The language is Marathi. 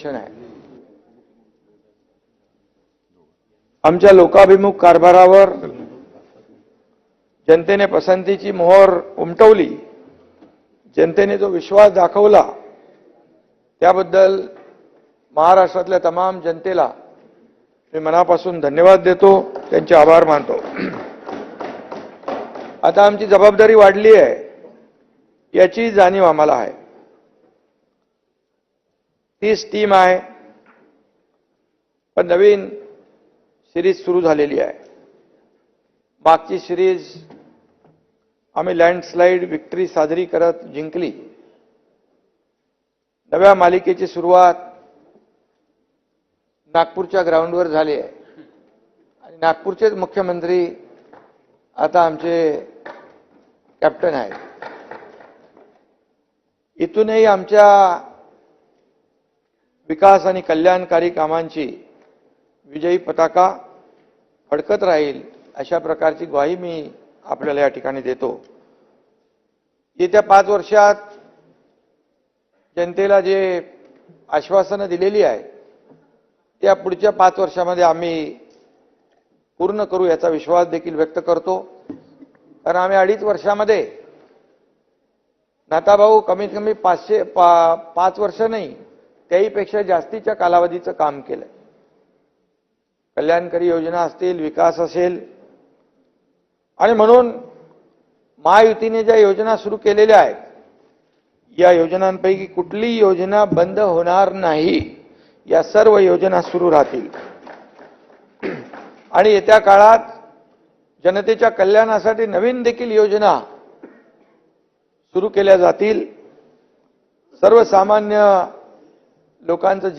आहे. आमच्या लोकाभिमुख कारभारावर जनतेने पसंतीची मोहर उमटवली, जनतेने जो विश्वास दाखवला त्याबद्दल महाराष्ट्रातल्या तमाम जनतेला मी मनापासून धन्यवाद देतो, त्यांचे आभार मानतो. आता आमची जबाबदारी वाढली आहे याची जाणीव आम्हाला आहे. 30 टीम आहे, पण नवीन सिरीज सुरू झालेली आहे. मागची सिरीज आम्ही लँडस्लाइड विक्ट्री साजरी करत जिंकली. नव्या मालिकेची सुरुवात नागपूरच्या ग्राउंडवर झाली आहे आणि नागपूरचे मुख्यमंत्री आता आमचे कॅप्टन आहेत. इथूनही आमच्या विकास आणि कल्याणकारी कामांची विजयी पताका फडकत राहील अशा प्रकारची ग्वाही मी आपल्याला या ठिकाणी देतो. येत्या 5 वर्षात जनतेला जे आश्वासनं दिलेली आहे त्या पुढच्या 5 वर्षामध्ये आम्ही पूर्ण करू याचा विश्वास देखील व्यक्त करतो. कारण आम्ही 2.5 वर्षामध्ये नाताभाऊ कमीत कमी 5 वर्ष नाही त्याहीपेक्षा जास्तीच्या कालावधीचं काम केलंय. कल्याणकारी योजना असतील, विकास असेल, आणि म्हणून महायुतीने ज्या योजना सुरू केलेल्या आहेत या योजनांपैकी कुठलीही योजना बंद होणार नाही. या सर्व योजना सुरू राहतील आणि येत्या काळात जनतेच्या कल्याणासाठी नवीन देखील योजना सुरू केल्या जातील. सर्वसामान्य लोकांचं